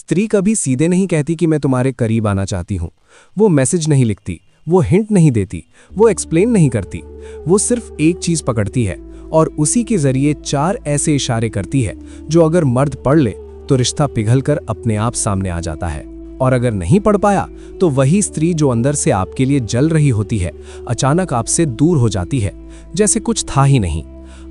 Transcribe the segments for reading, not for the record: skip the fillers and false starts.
स्त्री कभी सीधे नहीं कहती कि मैं तुम्हारे करीब आना चाहती हूँ। वो मैसेज नहीं लिखती, वो हिंट नहीं देती, वो एक्सप्लेन नहीं करती। वो सिर्फ एक चीज पकड़ती है और उसी के जरिए 4 ऐसे इशारे करती है जो अगर मर्द पढ़ ले तो रिश्ता पिघलकर अपने आप सामने आ जाता है, और अगर नहीं पढ़ पाया तो वही स्त्री जो अंदर से आपके लिए जल रही होती है अचानक आपसे दूर हो जाती है, जैसे कुछ था ही नहीं।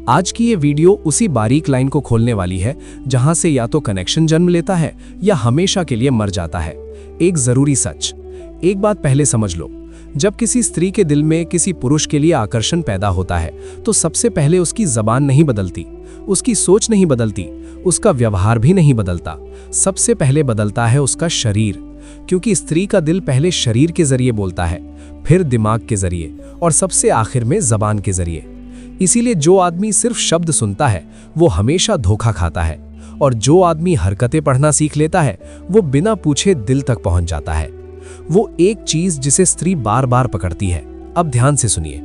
आज की ये वीडियो उसी बारीक लाइन को खोलने वाली है जहां से या तो कनेक्शन जन्म लेता है या हमेशा के लिए मर जाता है। एक जरूरी सच, एक बात पहले समझ लो, जब किसी स्त्री के दिल में किसी पुरुष के लिए आकर्षण पैदा होता है तो सबसे पहले उसकी जबान नहीं बदलती, उसकी सोच नहीं बदलती, उसका व्यवहार भी नहीं बदलता। सबसे पहले बदलता है उसका शरीर, क्योंकि स्त्री का दिल पहले शरीर के जरिए बोलता है, फिर दिमाग के जरिए और सबसे आखिर में जबान के जरिए। इसीलिए जो आदमी सिर्फ शब्द सुनता है वो हमेशा धोखा खाता है, और जो आदमी हरकतें पढ़ना सीख लेता है वो बिना पूछे दिल तक पहुंच जाता है। वो एक चीज जिसे स्त्री बार बार पकड़ती है। अब ध्यान से सुनिए,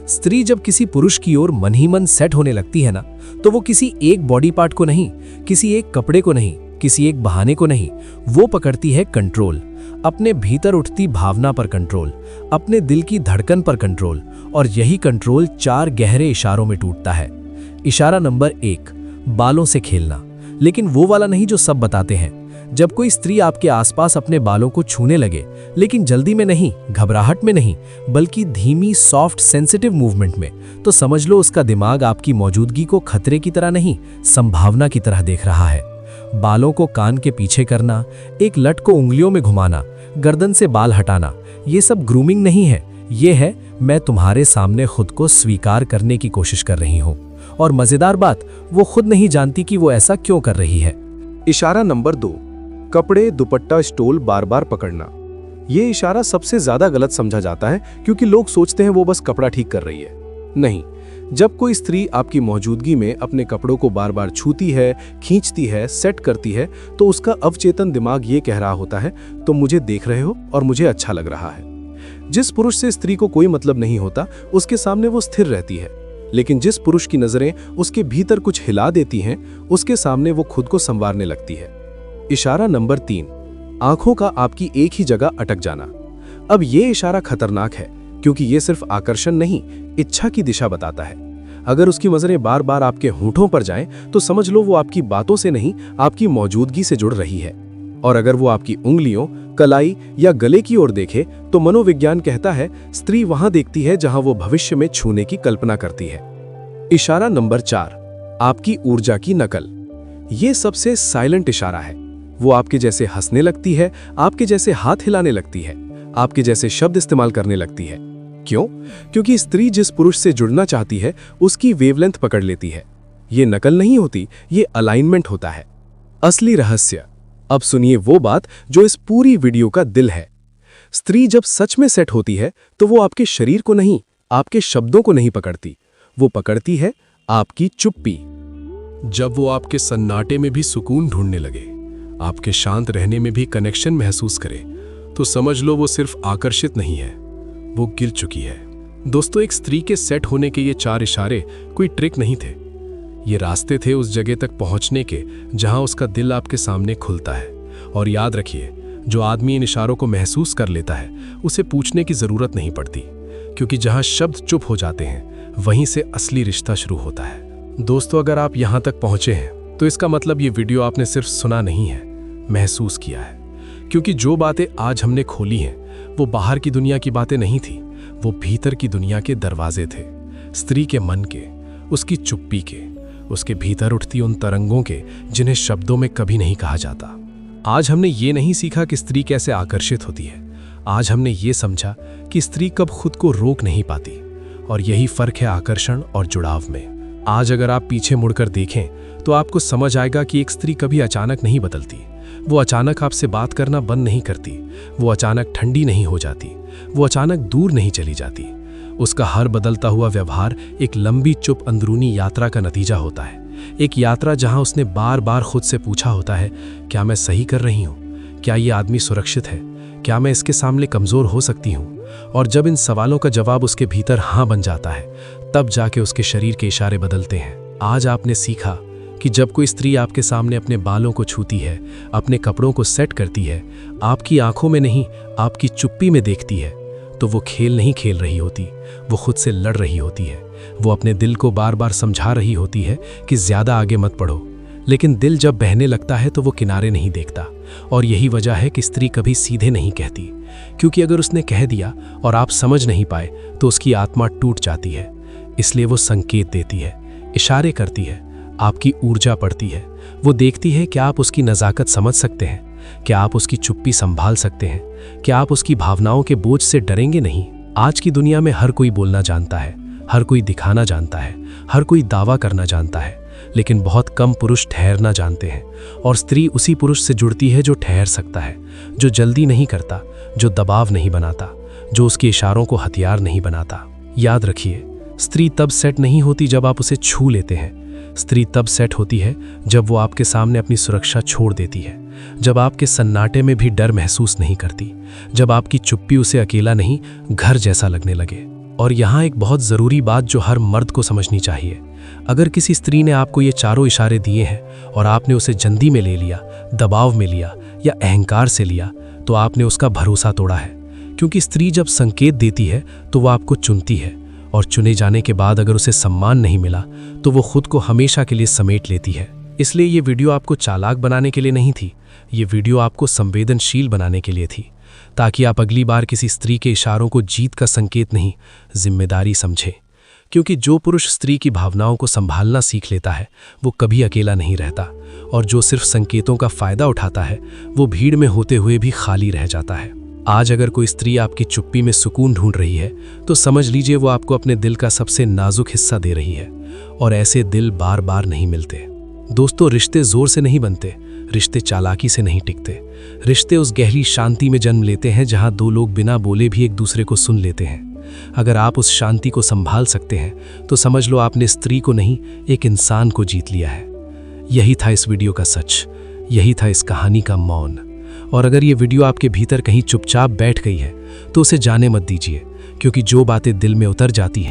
स्त्री जब किसी पुरुष की ओर मन ही मन सेट होने लगती है ना, तो वो किसी एक बॉडी पार्ट को नहीं, किसी एक कपड़े को नहीं, किसी एक बहाने को नहीं, वो पकड़ती है कंट्रोल, अपने भीतर उठती भावना पर कंट्रोल, अपने दिल की धड़कन पर कंट्रोल। और यही कंट्रोल 4 गहरे इशारों में टूटता है। इशारा नंबर 1, बालों से खेलना, लेकिन वो वाला नहीं जो सब बताते हैं। जब कोई स्त्री आपके आसपास अपने बालों को छूने लगे, लेकिन जल्दी में नहीं, घबराहट में नहीं, बल्कि धीमी सॉफ्ट सेंसिटिव मूवमेंट में, तो समझ लो उसका दिमाग आपकी मौजूदगी को खतरे की तरह नहीं, संभावना की तरह देख रहा है। बालों को कान के पीछे करना, एक लट को उंगलियों में घुमाना, गर्दन से बाल हटाना, ये सब ग्रूमिंग नहीं है, ये है मैं तुम्हारे सामने खुद को स्वीकार करने की कोशिश कर रही हूँ। और मजेदार बात, वो खुद नहीं जानती कि वो ऐसा क्यों कर रही है। इशारा नंबर 2, कपड़े, दुपट्टा, स्टोल बार बार पकड़ना। ये इशारा सबसे ज्यादा गलत समझा जाता है, क्योंकि लोग सोचते हैं वो बस कपड़ा ठीक कर रही है। नहीं, जब कोई स्त्री आपकी मौजूदगी में अपने कपड़ों को बार बार छूती है, खींचती है, सेट करती है, तो उसका अवचेतन दिमाग ये कह रहा होता है, तुम मुझे देख रहे हो और मुझे अच्छा लग रहा है। जिस पुरुष से स्त्री को कोई मतलब नहीं होता, उसके सामने वो स्थिर रहती है, लेकिन जिस पुरुष की नजरें उसके भीतर कुछ हिला देती हैं, उसके सामने वो खुद को संवारने लगती है। इशारा नंबर 3, आंखों का आपकी एक ही जगह अटक जाना। अब ये इशारा खतरनाक है, क्योंकि ये सिर्फ आकर्षण नहीं, इच्छा की दिशा बताता है। अगर उसकी नजरें बार बार आपके होंठों पर जाएं, तो समझ लो वो आपकी बातों से नहीं, आपकी मौजूदगी से जुड़ रही है। और अगर वो आपकी उंगलियों, कलाई या गले की ओर देखे, तो मनोविज्ञान कहता है स्त्री वहां देखती है जहां वो भविष्य में छूने की कल्पना करती है। इशारा नंबर 4, आपकी ऊर्जा की नकल। ये सबसे साइलेंट इशारा है। वो आपके जैसे हंसने लगती है, आपके जैसे हाथ हिलाने लगती है, आपके जैसे शब्द इस्तेमाल करने लगती है। क्यों? क्योंकि स्त्री जिस पुरुष से जुड़ना चाहती है उसकी वेवलेंथ पकड़ लेती है। ये नकल नहीं होती, ये अलाइनमेंट होता है। असली रहस्य, अब सुनिए वो बात जो इस पूरी वीडियो का दिल है। स्त्री जब सच में सेट होती है तो वो आपके शरीर को नहीं, आपके शब्दों को नहीं पकड़ती, वो पकड़ती है आपकी चुप्पी। जब वो आपके सन्नाटे में भी सुकून ढूंढने लगे, आपके शांत रहने में भी कनेक्शन महसूस करे, तो समझ लो वो सिर्फ आकर्षित नहीं है, वो गिर चुकी है। दोस्तों, एक स्त्री के सेट होने के ये 4 इशारे कोई ट्रिक नहीं थे, ये रास्ते थे उस जगह तक पहुंचने के जहां उसका दिल आपके सामने खुलता है। और याद रखिए, जो आदमी इन इशारों को महसूस कर लेता है उसे पूछने की जरूरत नहीं पड़ती, क्योंकि जहां शब्द चुप हो जाते हैं वहीं से असली रिश्ता शुरू होता है। दोस्तों, अगर आप यहां तक पहुंचे हैं तो इसका मतलब ये वीडियो आपने सिर्फ सुना नहीं है, महसूस किया है। क्योंकि जो बातें आज हमने खोली हैं वो बाहर की दुनिया की बातें नहीं थी, वो भीतर की दुनिया के दरवाजे थे। स्त्री के मन के, उसकी चुप्पी के, उसके भीतर उठती उन तरंगों के जिन्हें शब्दों में कभी नहीं कहा जाता। आज हमने ये नहीं सीखा कि स्त्री कैसे आकर्षित होती है, आज हमने ये समझा कि स्त्री कब खुद को रोक नहीं पाती। और यही फर्क है आकर्षण और जुड़ाव में। आज अगर आप पीछे मुड़कर देखें तो आपको समझ आएगा कि एक स्त्री कभी अचानक नहीं बदलती, वो अचानक आपसे बात करना बंद नहीं करती, वो अचानक ठंडी नहीं हो जाती, वो अचानक दूर नहीं चली जाती। उसका हर बदलता हुआ व्यवहार एक लंबी चुप अंदरूनी यात्रा का नतीजा होता है। एक यात्रा जहां उसने बार बार खुद से पूछा होता है, क्या मैं सही कर रही हूं? क्या ये आदमी सुरक्षित है? क्या मैं इसके सामने कमजोर हो सकती हूं? और जब इन सवालों का जवाब उसके भीतर हाँ बन जाता है, तब जाके उसके शरीर के इशारे बदलते हैं। आज आपने सीखा कि जब कोई स्त्री आपके सामने अपने बालों को छूती है, अपने कपड़ों को सेट करती है, आपकी आंखों में नहीं, आपकी चुप्पी में देखती है, तो वो खेल नहीं खेल रही होती, वो खुद से लड़ रही होती है। वो अपने दिल को बार बार समझा रही होती है कि ज़्यादा आगे मत बढ़ो। लेकिन दिल जब बहने लगता है तो वो किनारे नहीं देखता। और यही वजह है कि स्त्री कभी सीधे नहीं कहती, क्योंकि अगर उसने कह दिया और आप समझ नहीं पाए तो उसकी आत्मा टूट जाती है। इसलिए वो संकेत देती है, इशारे करती है, आपकी ऊर्जा पड़ती है। वो देखती है कि आप उसकी नज़ाकत समझ सकते हैं, क्या आप उसकी चुप्पी संभाल सकते हैं, क्या आप उसकी भावनाओं के बोझ से डरेंगे नहीं। आज की दुनिया में हर कोई बोलना जानता है, हर कोई दिखाना जानता है, हर कोई दावा करना जानता है, लेकिन बहुत कम पुरुष ठहरना जानते हैं। और स्त्री उसी पुरुष से जुड़ती है जो ठहर सकता है, जो जल्दी नहीं करता, जो दबाव नहीं बनाता, जो उसके इशारों को हथियार नहीं बनाता। याद रखिए, स्त्री तब सेट नहीं होती जब आप उसे छू लेते हैं। स्त्री तब सेट होती है जब वो आपके सामने अपनी सुरक्षा छोड़ देती है, जब आपके सन्नाटे में भी डर महसूस नहीं करती, जब आपकी चुप्पी उसे अकेला नहीं, घर जैसा लगने लगे। और यहाँ एक बहुत ज़रूरी बात जो हर मर्द को समझनी चाहिए, अगर किसी स्त्री ने आपको ये चारों इशारे दिए हैं और आपने उसे जंदी में ले लिया, दबाव में लिया या अहंकार से लिया, तो आपने उसका भरोसा तोड़ा है। क्योंकि स्त्री जब संकेत देती है तो वो आपको चुनती है, और चुने जाने के बाद अगर उसे सम्मान नहीं मिला तो वो खुद को हमेशा के लिए समेट लेती है। इसलिए ये वीडियो आपको चालाक बनाने के लिए नहीं थी, ये वीडियो आपको संवेदनशील बनाने के लिए थी, ताकि आप अगली बार किसी स्त्री के इशारों को जीत का संकेत नहीं, जिम्मेदारी समझें। क्योंकि जो पुरुष स्त्री की भावनाओं को संभालना सीख लेता है वो कभी अकेला नहीं रहता, और जो सिर्फ संकेतों का फायदा उठाता है वो भीड़ में होते हुए भी खाली रह जाता है। आज अगर कोई स्त्री आपकी चुप्पी में सुकून ढूंढ रही है तो समझ लीजिए वो आपको अपने दिल का सबसे नाजुक हिस्सा दे रही है, और ऐसे दिल बार बार नहीं मिलते। दोस्तों, रिश्ते जोर से नहीं बनते, रिश्ते चालाकी से नहीं टिकते। रिश्ते उस गहरी शांति में जन्म लेते हैं जहां दो लोग बिना बोले भी एक दूसरे को सुन लेते हैं। अगर आप उस शांति को संभाल सकते हैं तो समझ लो आपने स्त्री को नहीं, एक इंसान को जीत लिया है। यही था इस वीडियो का सच, यही था इस कहानी का मौन। और अगर ये वीडियो आपके भीतर कहीं चुपचाप बैठ गई है तो उसे जाने मत दीजिए, क्योंकि जो बातें दिल में उतर जाती हैं